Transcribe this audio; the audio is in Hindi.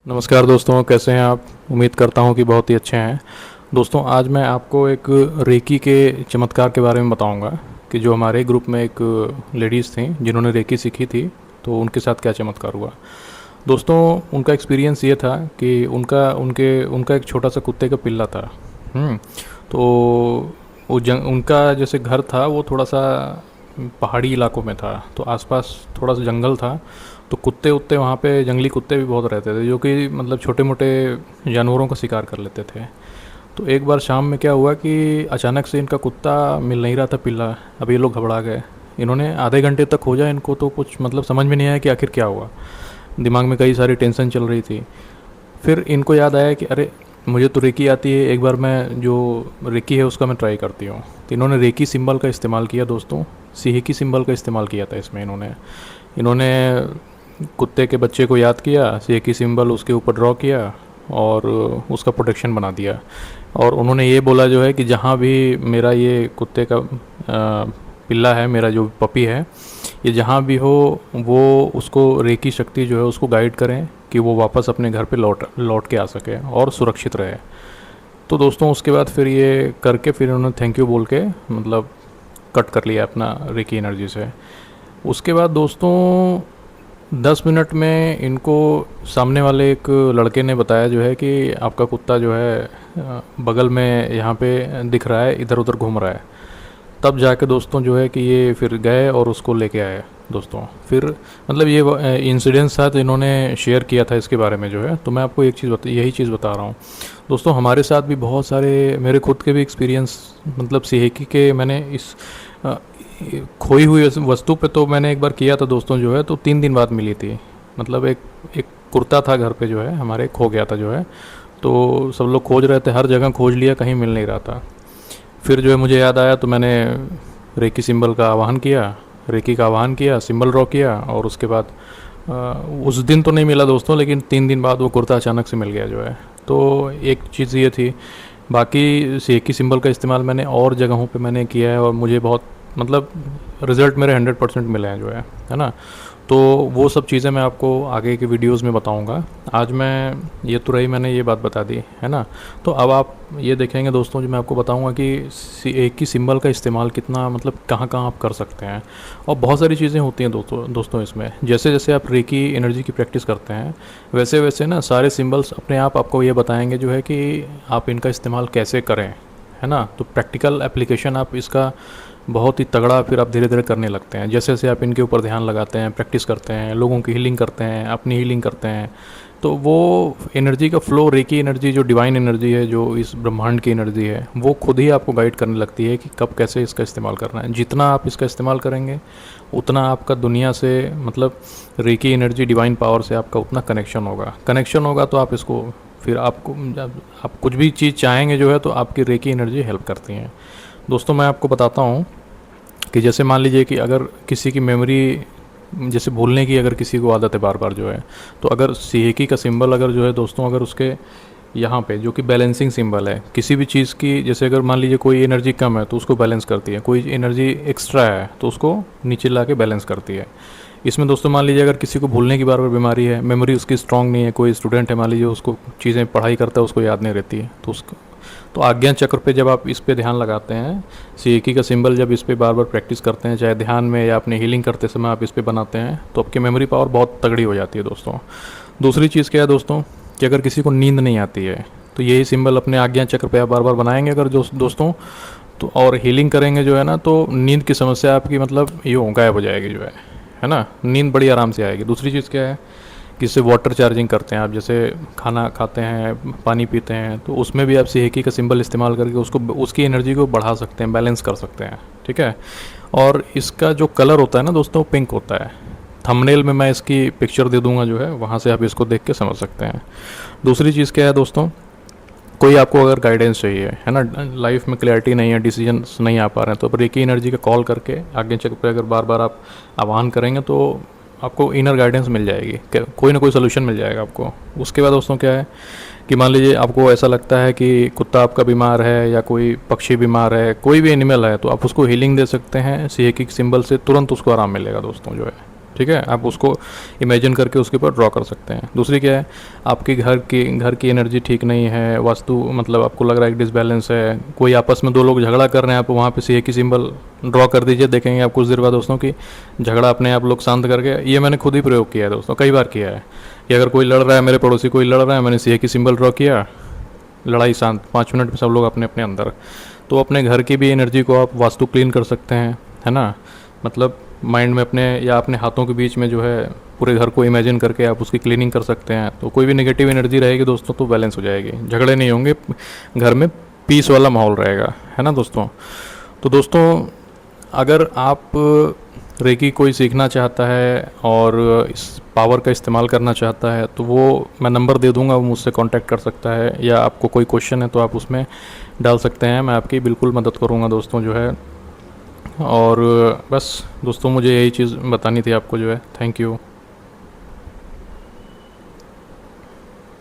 नमस्कार दोस्तों, कैसे हैं आप। उम्मीद करता हूं कि बहुत ही अच्छे हैं। दोस्तों, आज मैं आपको एक रेकी के चमत्कार के बारे में बताऊंगा कि जो हमारे ग्रुप में एक लेडीज़ थी जिन्होंने रेकी सीखी थी, तो उनके साथ क्या चमत्कार हुआ। दोस्तों, उनका एक्सपीरियंस ये था कि उनका एक छोटा सा कुत्ते का पिल्ला था। तो उनका जैसे घर था वो थोड़ा सा पहाड़ी इलाकों में था, तो आसपास थोड़ा सा जंगल था। तो कुत्ते उत्ते वहाँ पे, जंगली कुत्ते भी बहुत रहते थे जो कि मतलब छोटे मोटे जानवरों का शिकार कर लेते थे। तो एक बार शाम में क्या हुआ कि अचानक से इनका कुत्ता मिल नहीं रहा था, पिल्ला। अब ये लोग घबरा गए। इन्होंने आधे घंटे तक खोजा इनको, तो कुछ मतलब समझ में नहीं आया कि आखिर क्या हुआ। दिमाग में कई सारी टेंशन चल रही थी। फिर इनको याद आया कि अरे, मुझे तो रेकी आती है, एक बार मैं जो रेकी है उसका मैं ट्राई करती हूँ। तो इन्होंने रेकी सिंबल का इस्तेमाल किया दोस्तों। सीहेकी सिंबल का इस्तेमाल किया था इसमें। इन्होंने कुत्ते के बच्चे को याद किया, सीहेकी सिंबल उसके ऊपर ड्रॉ किया और उसका प्रोटेक्शन बना दिया। और उन्होंने ये बोला जो है कि जहाँ भी मेरा ये कुत्ते का पिल्ला है, मेरा जो पपी है, ये जहाँ भी हो वो उसको रेकी शक्ति जो है उसको गाइड करें कि वो वापस अपने घर पे लौट लौट के आ सके और सुरक्षित रहे। तो दोस्तों, उसके बाद फिर ये करके फिर उन्होंने थैंक यू बोल के मतलब कट कर लिया अपना रेकी एनर्जी से। उसके बाद दोस्तों 10 मिनट में इनको सामने वाले एक लड़के ने बताया जो है कि आपका कुत्ता जो है बगल में यहाँ पे दिख रहा है, इधर उधर घूम रहा है। तब जाके दोस्तों जो है कि ये फिर गए और उसको लेके आए दोस्तों। फिर मतलब ये इंसिडेंस था तो इन्होंने शेयर किया था इसके बारे में जो है। तो मैं आपको एक चीज़ यही चीज़ बता रहा हूँ दोस्तों। हमारे साथ भी बहुत सारे मेरे खुद के भी एक्सपीरियंस मतलब सीहेकी के मैंने इस अ, खोई हुई वस्तु पे तो मैंने एक बार किया था दोस्तों जो है, तो 3 दिन बाद मिली थी। मतलब एक एक कुर्ता था घर पे जो है हमारे, खो गया था जो है। तो सब लोग खोज रहे थे, हर जगह खोज लिया, कहीं मिल नहीं रहा था। फिर जो है मुझे याद आया तो मैंने रेकी सिंबल का आवाहन किया, रेकी का आवाहन किया, सिंबल ड्रॉ किया और उसके बाद उस दिन तो नहीं मिला दोस्तों, लेकिन 3 दिन बाद वो कुर्ता अचानक से मिल गया जो है। तो एक चीज़ ये थी। बाकी रेकी सिंबल का इस्तेमाल मैंने और जगहों पे मैंने किया है और मुझे बहुत मतलब रिज़ल्ट मेरे 100% मिले हैं जो है ना। तो वो सब चीज़ें मैं आपको आगे के वीडियोस में बताऊंगा। आज मैं ये तो रही, मैंने ये बात बता दी है ना। तो अब आप ये देखेंगे दोस्तों जो मैं आपको बताऊंगा कि एक ही सिंबल का इस्तेमाल कितना मतलब कहाँ कहाँ आप कर सकते हैं। और बहुत सारी चीज़ें होती हैं दोस्तों इसमें। जैसे जैसे आप रेकी एनर्जी की प्रैक्टिस करते हैं वैसे वैसे ना सारे सिंबल्स अपने आप आपको ये बताएंगे जो है कि आप इनका इस्तेमाल कैसे करें, है ना। तो प्रैक्टिकल एप्लीकेशन आप इसका बहुत ही तगड़ा फिर आप धीरे धीरे करने लगते हैं। जैसे जैसे आप इनके ऊपर ध्यान लगाते हैं, प्रैक्टिस करते हैं, लोगों की हीलिंग करते हैं, अपनी हीलिंग करते हैं, तो वो एनर्जी का फ्लो, रेकी एनर्जी जो डिवाइन एनर्जी है, जो इस ब्रह्मांड की एनर्जी है, वो खुद ही आपको गाइड करने लगती है कि कब कैसे इसका इस्तेमाल करना है। जितना आप इसका इस्तेमाल करेंगे उतना आपका दुनिया से मतलब रेकी एनर्जी, डिवाइन पावर से आपका उतना कनेक्शन होगा। तो आप इसको फिर आपको जब आप कुछ भी चीज़ चाहेंगे जो है तो आपकी रेकी एनर्जी हेल्प करती हैं दोस्तों। मैं आपको बताता हूँ कि जैसे मान लीजिए कि अगर किसी की मेमोरी, जैसे भूलने की अगर किसी को आदत है बार बार जो है, तो अगर सीहेकी का सिंबल अगर जो है दोस्तों, अगर उसके यहाँ पे जो कि बैलेंसिंग सिंबल है किसी भी चीज़ की, जैसे अगर मान लीजिए कोई एनर्जी कम है तो उसको बैलेंस करती है, कोई एनर्जी एक्स्ट्रा है तो उसको नीचे ला के बैलेंस करती है। इसमें दोस्तों मान लीजिए अगर किसी को भूलने की बार बार बीमारी है, मेमोरी उसकी स्ट्रांग नहीं है, कोई स्टूडेंट है मान लीजिए, उसको चीज़ें पढ़ाई करता है उसको याद नहीं रहती है, तो उसको तो आज्ञा चक्र पे जब आप इस पे ध्यान लगाते हैं, सीएकी का सिंबल जब इस पे बार बार प्रैक्टिस करते हैं, चाहे ध्यान में या अपने हीलिंग करते समय आप इस पे बनाते हैं, तो आपकी मेमोरी पावर बहुत तगड़ी हो जाती है दोस्तों। दूसरी चीज़ क्या है दोस्तों कि अगर किसी को नींद नहीं आती है तो यही सिंबल अपने आज्ञा चक्र पे आप बार बार बनाएंगे अगर दोस्तों, तो और हीलिंग करेंगे जो है ना, तो नींद की समस्या आपकी मतलब यूँ गायब हो जाएगी जो है ना। नींद बड़ी आराम से आएगी। दूसरी चीज़ क्या है कि इससे वाटर चार्जिंग करते हैं आप, जैसे खाना खाते हैं, पानी पीते हैं, तो उसमें भी आप सीहेकी का सिंबल इस्तेमाल करके उसको, उसकी एनर्जी को बढ़ा सकते हैं, बैलेंस कर सकते हैं, ठीक है। और इसका जो कलर होता है ना दोस्तों, पिंक होता है। थंबनेल में मैं इसकी पिक्चर दे दूंगा जो है, वहाँ से आप इसको देख के समझ सकते हैं। दूसरी चीज़ क्या है दोस्तों, कोई आपको अगर गाइडेंस चाहिए है ना, लाइफ में क्लैरिटी नहीं है, डिसीजन नहीं आ पा रहे हैं, तो रेकी एनर्जी का कॉल करके आगे चक्र पे अगर बार बार आप आह्वान करेंगे तो आपको इनर गाइडेंस मिल जाएगी, कोई ना कोई सोल्यूशन मिल जाएगा आपको। उसके बाद दोस्तों क्या है कि मान लीजिए आपको ऐसा लगता है कि कुत्ता आपका बीमार है या कोई पक्षी बीमार है, कोई भी एनिमल है, तो आप उसको हीलिंग दे सकते हैं सीहेकी सिंबल से, तुरंत उसको आराम मिलेगा दोस्तों जो है, ठीक है, आप उसको इमेजिन करके उसके ऊपर ड्रॉ कर सकते हैं। दूसरी क्या है, आपके घर की एनर्जी ठीक नहीं है, वास्तु मतलब आपको लग रहा है कि डिसबैलेंस है, कोई आपस में दो लोग झगड़ा कर रहे हैं, आप वहाँ पे से एक ही सिंबल ड्रॉ कर दीजिए, देखेंगे आप कुछ देर बाद दोस्तों की झगड़ा अपने आप लोग शांत करके। ये मैंने खुद ही प्रयोग किया है दोस्तों, कई बार किया है कि अगर कोई लड़ रहा है, मेरे पड़ोसी कोई लड़ रहा है, मैंने एक ही सिंबल ड्रॉ किया, लड़ाई शांत, 5 मिनट में सब लोग अपने अपने अंदर। तो अपने घर की भी एनर्जी को आप वास्तु क्लीन कर सकते हैं, है ना। मतलब माइंड में अपने या अपने हाथों के बीच में जो है पूरे घर को इमेजिन करके आप उसकी क्लीनिंग कर सकते हैं। तो कोई भी नेगेटिव एनर्जी रहेगी दोस्तों तो बैलेंस हो जाएगी, झगड़े नहीं होंगे, घर में पीस वाला माहौल रहेगा, है ना दोस्तों। तो दोस्तों अगर आप रेकी कोई सीखना चाहता है और इस पावर का इस्तेमाल करना चाहता है तो वो मैं नंबर दे दूंगा, वो मुझसे कांटेक्ट कर सकता है, या आपको कोई क्वेश्चन है तो आप उसमें डाल सकते हैं, मैं आपकी बिल्कुल मदद करूंगा दोस्तों जो है। और बस दोस्तों मुझे यही चीज़ बतानी थी आपको जो है। Thank you.